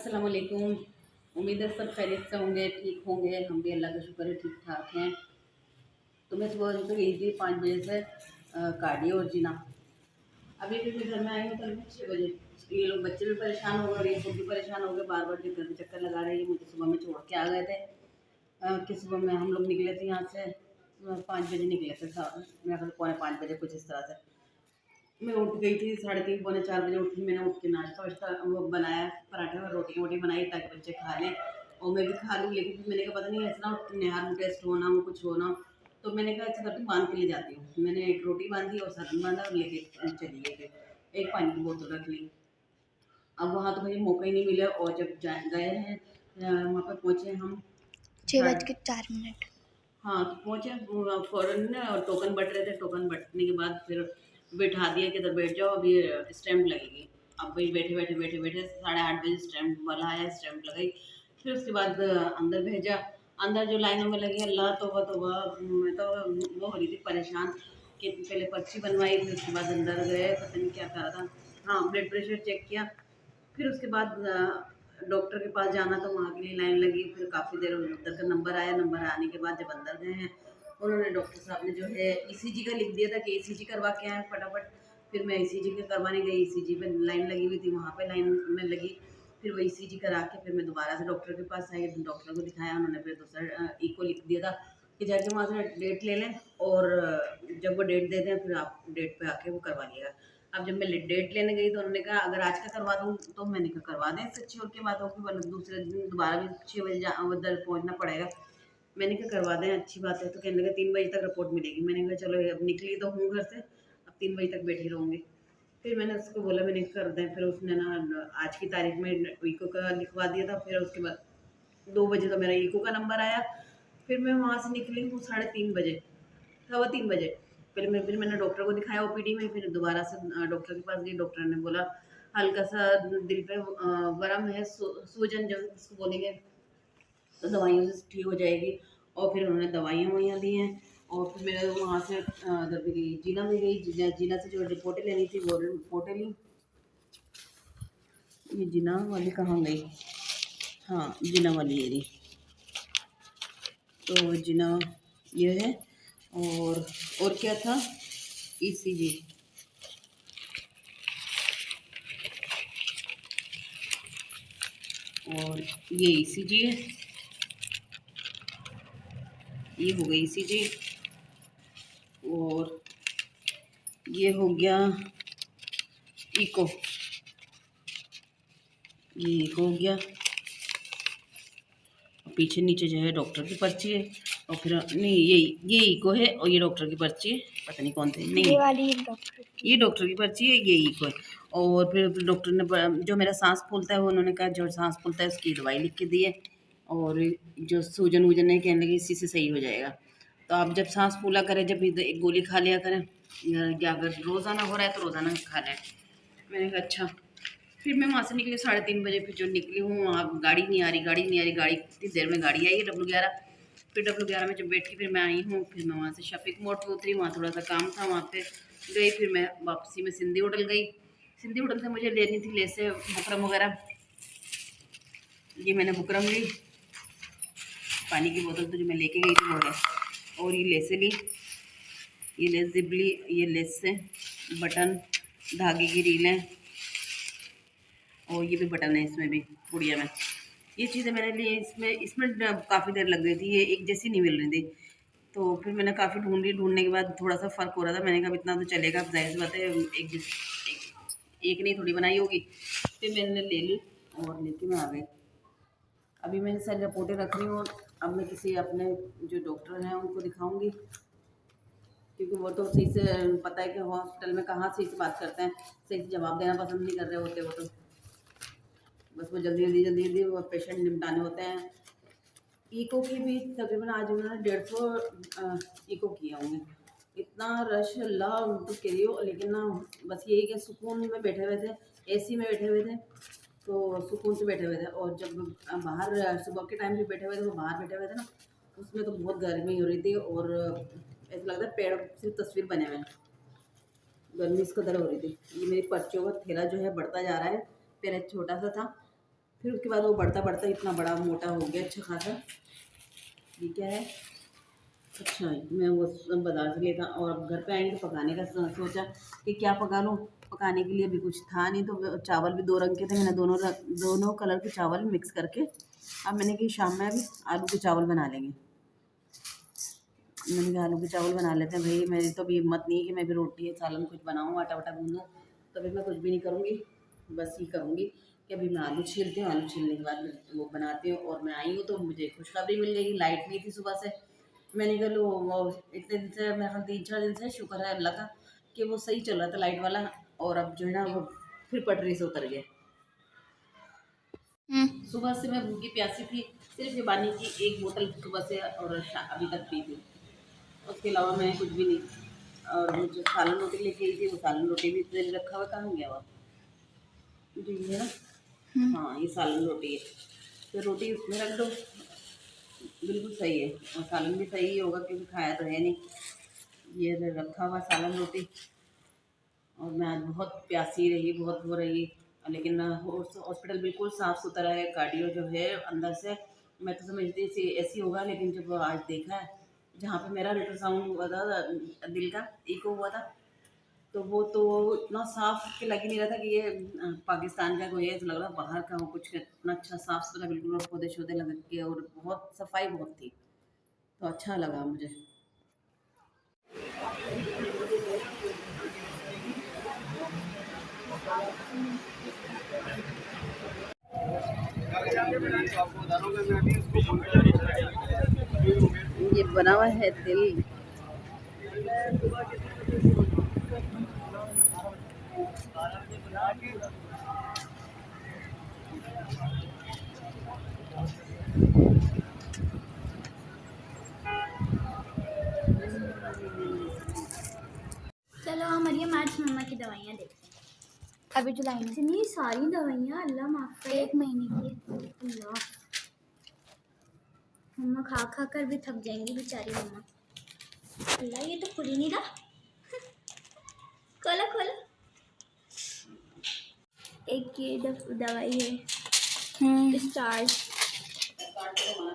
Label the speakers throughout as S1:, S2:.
S1: अस्सलाम वालेकुम। उम्मीद है सब खैरियत से होंगे, ठीक होंगे। हम भी अल्लाह का शुक्र है ठीक ठाक हैं। तो मैं सुबह तो गई थी 5 बजे से कार्डियो और जीना। अभी भी मैं घर में आई हूँ कल 6 बजे। ये लोग बच्चे भी परेशान हो गए और ये खुद भी परेशान हो गए, बार बार जो घर में चक्कर लगा रहे हैं। मुझे सुबह में छोड़ के आ गए थे कि सुबह में हम लोग निकले थे यहाँ से 5 बजे निकले थे, मेरा ख्याल 4:45 बजे कुछ इस तरह से। मैं उठ गई थी 3:30 पौने 4 बजे उठी। मैंने उठ के नाश्ता वाश्ता वो बनाया, पराठे और रोटी वोटी बनाई ताकि बच्चे खा लें और मैं भी खा लूँ। लेकिन फिर मैंने कहा पता नहीं ऐसा ना निहार में टेस्ट होना वो कुछ होना, तो मैंने कहा अच्छा करती बांध के ले जाती हूँ। मैंने एक रोटी बांधी और सालन बांधा और लेके चली गई थी। एक पानी की बोतल रख ली। अब वहाँ तो मुझे मौका ही नहीं मिला और जब गए हैं वहाँ पर पहुँचे हम
S2: 6:04।
S1: हाँ, तो पहुँचे फ़ौरन ना और टोकन बँट रहे थे। टोकन बँटने के बाद फिर बिठा दिया कि इधर बैठ जाओ, अभी स्टैम्प लगेगी। अब भाई बैठे 8:30 बजे स्टैम्प वाला आया, स्टैम्प लगाई। फिर उसके बाद अंदर भेजा। अंदर जो लाइनों में लगी, अल्लाह तौबा तौबा, मैं तो वो हो रही थी परेशान कि पहले पर्ची बनवाई, फिर उसके बाद अंदर गए, पता नहीं क्या करा था। हाँ, ब्लड प्रेशर चेक किया। फिर उसके बाद डॉक्टर के पास जाना, तो वहाँ के लिए लाइन लगी। फिर काफ़ी देर उधर का नंबर आया। नंबर आने के बाद जब अंदर गए हैं, उन्होंने डॉक्टर साहब ने जो है ईसीजी का लिख दिया था कि ईसीजी करवा के आएँ फटाफट। फिर मैं ईसीजी का करवाने गई। ईसीजी पे लाइन लगी हुई थी, वहाँ पे लाइन में लगी। फिर वो ईसीजी करा के फिर मैं दोबारा से डॉक्टर के पास आई। डॉक्टर को दिखाया, उन्होंने फिर दूसरा ईको लिख दिया था कि जाके वहाँ से डेट ले लें और जब वो डेट दे दें फिर आप डेट पे आके वो करवा लिएगा। अब जब मैं डेट लेने गई तो उन्होंने कहा अगर आज का करवा दूँ, तो मैंने कहा करवा दें, इससे अच्छी और की बात हो कि वरना दूसरे दिन दोबारा भी 6 बजे उधर पहुँचना पड़ेगा। मैंने कहा करवा दें, अच्छी बात है। तो कहने लगा 3 बजे तक रिपोर्ट मिलेगी। मैंने कहा चलो अब निकली तो हूँ घर से, अब 3 बजे तक बैठी रहूँगी। फिर मैंने उसको बोला मैंने कर दें। फिर उसने ना आज की तारीख में ईको का लिखवा दिया था। फिर उसके बाद 2 बजे तो मेरा ईको का नंबर आया। फिर मैं वहाँ से निकली हूँ 3:30 बजे, 3:15 बजे। फिर मैंने डॉक्टर को दिखाया ओपीडी में। फिर दोबारा से डॉक्टर के पास गई। डॉक्टर ने बोला हल्का सा दिल पे वरम है, सूजन जो उसको बोलेंगे, तो दवाइयों से ठीक हो जाएगी। और फिर उन्होंने दवाइयाँ ववाइयाँ दी हैं। और फिर मैं वहाँ से उधर भी गई, जीना में गई। जीना से जो रिपोर्टें लेनी थी वो रिपोर्टें ली। ये जीना वाली कहाँ गई? हाँ, जीना वाली ये रही। तो जीना ये है। और क्या था? ईसीजी। और ये ईसीजी है, ये हो गई ईसीजी। और ये हो गया इको, ये इको हो गया। पीछे नीचे जो है डॉक्टर की पर्ची है। और फिर नहीं, ये इको है और ये डॉक्टर की पर्ची है। पता नहीं कौन थे, नहीं ये डॉक्टर की पर्ची है, ये इको है। और फिर डॉक्टर ने जो मेरा सांस फूलता है वो उन्होंने कहा जो सांस फूलता है उसकी दवाई लिख के दी है। और जो सूजन वूजन है कहने लगे इसी से सही हो जाएगा। तो आप जब सांस फूला करें, जब एक गोली खा लिया करें, या अगर रोज़ाना हो रहा है तो रोज़ाना खा लें। मैंने कहा अच्छा। फिर मैं वहाँ से निकली 3:30 बजे। फिर जो निकली हूँ वहाँ गाड़ी नहीं आ रही, गाड़ी कितनी देर में गाड़ी आई है W11। फिर W11 में जब बैठ के फिर मैं आई हूँ, फिर मैं वहाँ से शफीक मोड़ पे उतरी। वहाँ थोड़ा सा काम था, वहाँ पे गई। फिर मैं वापसी में सिंधी होटल गई। सिंधी होटल से मुझे लेनी थी लेसे बुकरम वगैरह। ये मैंने बुकरम ली, पानी की बोतल तो जो मैं लेके गई थी वो है। और ये लेसे ली, ये लेस जिप ली। ये लेस से बटन, धागे की रीलें, और ये भी बटन है इसमें भी, गुड़िया में। ये चीज़ें मैंने ली। इसमें इसमें काफ़ी देर लग गई थी, ये एक जैसी नहीं मिल रही थी। तो फिर मैंने काफ़ी ढूंढने के बाद थोड़ा सा फ़र्क हो रहा था। मैंने कहा इतना तो चलेगा, अब जाहिर सी बात है एक नहीं थोड़ी बनाई होगी। फिर मैंने ले ली और लेके मैं आ गई। अभी मैंने सारी रिपोर्टें रख रही हूँ। अब मैं किसी अपने जो डॉक्टर हैं उनको दिखाऊंगी, क्योंकि वो तो सही से पता है कि हॉस्पिटल में कहाँ सही से बात करते हैं, सही से जवाब देना पसंद नहीं कर रहे होते वो तो। बस वो जल्दी वो पेशेंट निपटाने होते हैं। इको की भी तकरीबन आज उन्होंने 150 इको किए होंगे। इतना रश, अल्लाह तो कह रही हो। लेकिन ना बस यही कि सुकून में बैठे हुए थे, एसी में बैठे हुए थे, तो सुकून से बैठे हुए थे। और जब बाहर सुबह के टाइम भी बैठे हुए थे, वो बाहर बैठे हुए थे ना, उसमें तो बहुत गर्मी हो रही थी। और ऐसा लगता है पेड़ सिर्फ तस्वीर बने हुए हैं, गर्मी इस कदर हो रही थी। ये मेरी पर्चियों का थैला जो है बढ़ता जा रहा है, पहले छोटा सा था फिर उसके बाद वो बढ़ता बढ़ता इतना बड़ा मोटा हो गया अच्छा खासा। ये क्या है? अच्छा, मैं वो सब बाज़ार से लेता और अब घर पे आएँगे तो पकाने का सोचा कि क्या पका लूँ? पकाने के लिए अभी कुछ था नहीं, तो चावल भी 2 रंग के थे, मैंने दोनों कलर के चावल मिक्स करके अब मैंने कि शाम में अभी आलू के चावल बना लेंगे। मैंने कहा आलू के चावल बना लेते हैं भई, मेरी तो अभी हिम्मत नहीं है कि मैं भी रोटी या सालन कुछ बनाऊँ, आटा-वाटा गूँधूँ, तो अभी मैं कुछ भी नहीं करूँगी। बस ये करूँगी कि अभी मैं आलू छीलती हूँ, आलू छीलने के बाद मैं वो बनाती हूँ और मैं आई हूँ तो मुझे खुशखबरी मिल गई, लाइट नहीं थी सुबह से। मैंने कहा लो वो इतने दिन से, मेरे ख्याल 3-4 दिन से शुक्र है अल्लाह का कि वो सही चल रहा था लाइट वाला, और अब जो है ना वो फिर पटरी से उतर गया। सुबह से मैं भूखी प्यासी थी, सिर्फ ये पानी की एक बोतल सुबह से और अभी तक पी थी, उसके अलावा मैंने कुछ भी नहीं। और वो जो सालन रोटी लेके आई थी वो सालन रोटी भी इतने दिन रखा हुआ, कहाँ गया वो? जो ये है ना, हाँ ये सालन रोटी है, तो रोटी उसमें रख दो, बिल्कुल सही है और सालन भी सही ही होगा क्योंकि खाया तो है नहीं। ये रखा हुआ सालन रोटी, और मैं आज बहुत प्यासी रही, बहुत वो रही, लेकिन हॉस्पिटल बिल्कुल साफ़ सुथरा है, कार्डियो जो है अंदर से, मैं तो समझती थी ऐसी होगा, लेकिन जब आज देखा है जहाँ पे मेरा अल्ट्रासाउंड हुआ था दिल का इको हुआ था, तो इतना साफ कि लग ही नहीं रहा था कि ये पाकिस्तान का कोई है, ऐसा लग रहा बाहर का हो कुछ, इतना अच्छा साफ सुथरा बिल्कुल, और पौधे शौधे लग के और बहुत सफाई बहुत थी, तो अच्छा लगा मुझे। ये बना हुआ है दिल।
S2: चलो हम मरियम आज मम्मा की दवाइयाँ देखते हैं। अभी जुलाई में इतनी सारी दवाइयाँ, अल्लाह माफ करे। 1 महीने की। अल्लाह, मम्मा खा खा कर भी थक जाएंगी बेचारी मम्मा। अल्लाह, ये तो खुल ही नहीं रहा। खोलो खोलो। एक ये दवाई है स्टार्स,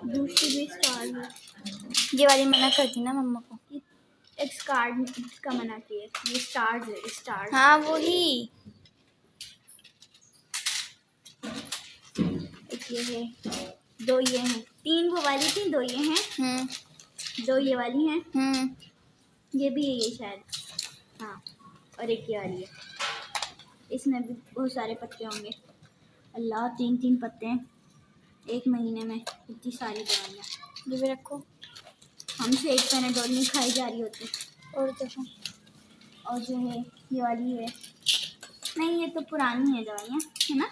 S2: दूसरी भी स्टार है। ये वाली मना करती ना मम्मा को, एक कार्ड का मना की है, ये स्टार्स है, स्टार्स। हाँ वही। एक ये है, 2 ये हैं, 3 वो वाली थी, 2 ये हैं, 2 ये वाली हैं, ये भी है ये शायद, हाँ, और एक ये वाली है, इसमें भी बहुत सारे पत्ते होंगे। अल्लाह, 3-3 पत्ते हैं 1 महीने में, इतनी सारी दवाइयाँ। ये भी रखो, हमसे एक पैनाडोल नहीं खाई जा रही होती। और देखो, और जो है ये वाली है, नहीं ये तो पुरानी है दवाइयाँ, है ना,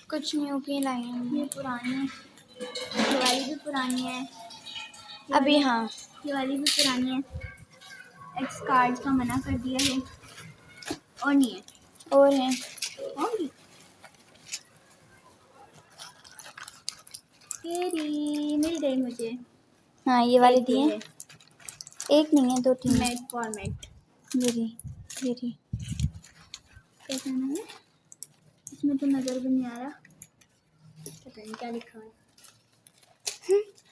S2: कुछ न्यू की लाई हैं, ये पुरानी है, ये वाली भी पुरानी है अभी, हाँ ये वाली भी पुरानी है। एक्स कार्ड का मना कर दिया है, और नहीं है, और है, होंगी तेरी मिल गई मुझे। हाँ ये वाली दी है, एक नहीं है 2-3 मेट फॉर्मेट। ये कैसा नाम है, इसमें तो नज़र भी नहीं आ रहा, पता नहीं क्या लिखा है।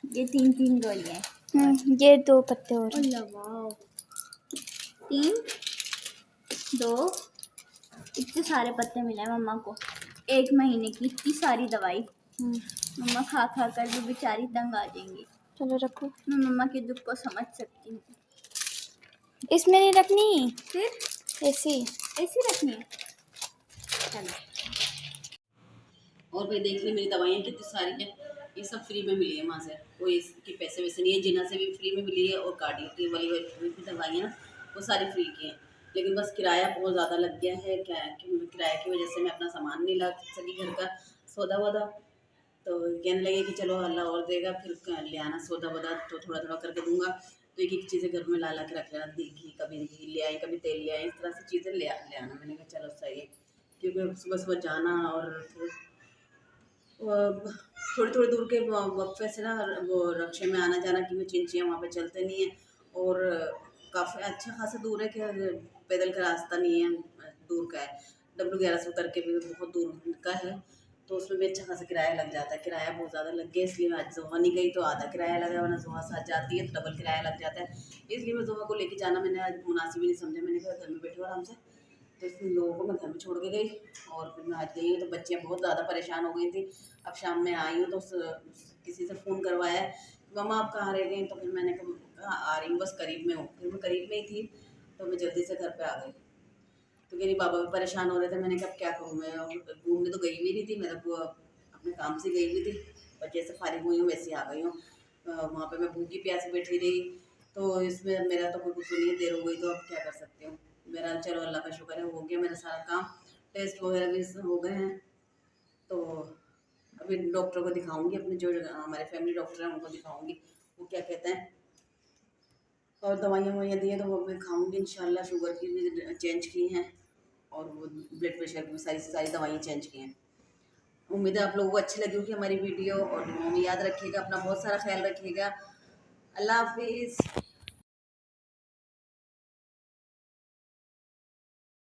S2: ये 3-3 गोलियाँ हैं, ये 2 पत्ते और। अल्लाह वाह, 3, 2, इतने सारे पत्ते मिले हैं मम्मा को 1 महीने की, इतनी सारी दवाई। मम्मा खा खा कर भी बेचारी तंग आ जाएंगी। चलो रखो, मैं मम्मा के दुख को समझ सकती हूँ। इसमें नहीं रखनी, फिर ऐसी रखनी है। चलो,
S1: और भाई देख ली मेरी दवाइयाँ कितनी सारी हैं, ये सब फ्री में मिली है वहाँ से, कोई इसके पैसे वैसे नहीं है, जिना से भी फ्री में मिली है, और कार्डियो वाली दवाइयाँ ना वो सारी फ्री की हैं, लेकिन बस किराया बहुत ज़्यादा लग गया है, क्या कि किराए की वजह से मैं अपना सामान नहीं ला सकी, घर का सौदा वौदा, तो कहने लगे कि चलो अल्लाह और देगा, फिर ले आना सौदा वौदा, तो थोड़ा थोड़ा करके दूंगा, तो एक एक चीज़ें घर में ला के रख लेना, घी कभी घी ले आई, कभी तेल ले आई, इस तरह से चीज़ें ले आना। मैंने कहा चलो सही है, क्योंकि सुबह सुबह जाना और फिर थोड़ी थोड़ी दूर के वक्फे से ना वो रक्शे में आना जाना, कि वो चिंचियाँ वहाँ पे चलते नहीं हैं, और काफ़ी अच्छा खासा दूर है, कि पैदल का रास्ता नहीं है, दूर का है, W11 से उतर के भी बहुत दूर का है, तो उसमें भी अच्छा खासा किराया लग जाता है। किराया बहुत ज़्यादा लग गया, इसलिए मैं आज जोहा नहीं गई, तो आधा किराया लगा, वरना जोहा साथ जाती है तो डबल किराया लग जाता है। इसलिए मैं जोहा को लेके जाना मैंने आज मुनासिब ही नहीं समझा। मैंने कहा घर में बैठो आराम से, तो इन लोगों को मैं घर में छोड़ के गई और फिर मैं आज गई हूँ। तो बच्चियाँ बहुत ज़्यादा परेशान हो गई थी। अब शाम में आई हूँ तो किसी से फ़ोन करवाया है, मम्मा आप कहाँ रह गई? तो फिर मैंने कहा आ रही हूँ, बस करीब में हूँ। फिर मैं करीब में ही थी तो मैं जल्दी से घर पे आ गई। तो मेरी बाबा भी परेशान हो रहे थे। मैंने कहा क्या करूँ, मैं घूमने तो गई भी नहीं थी, मैं तो अपने काम से गई हुई थी, और जैसे फारिग हुई हूँ वैसे आ गई हूँ। वहाँ पे मैं भूखी प्यासी बैठी रही, तो इसमें मेरा तो कोई कसूर नहीं है, देर हो गई तो अब क्या कर सकती हूँ। मेरा चलो अल्लाह का शुक्र है हो गया मेरा सारा काम, टेस्ट वगैरह भी हो गए हैं। तो अभी डॉक्टर को दिखाऊंगी, अपने जो हमारे फैमिली डॉक्टर हैं उनको दिखाऊंगी वो क्या कहते हैं, और दवाइयाँ ववाइयाँ दी हैं तो वो मैं खाऊंगी इंशाल्लाह। शुगर की भी चेंज की हैं और वो ब्लड प्रेशर की भी सारी सारी दवाइयाँ चेंज की हैं। उम्मीद है आप लोगों को अच्छी लगी होगी हमारी वीडियो, और दुआओं में याद रखिएगा, अपना बहुत सारा ख्याल रखिएगा। अल्लाह हाफिज़।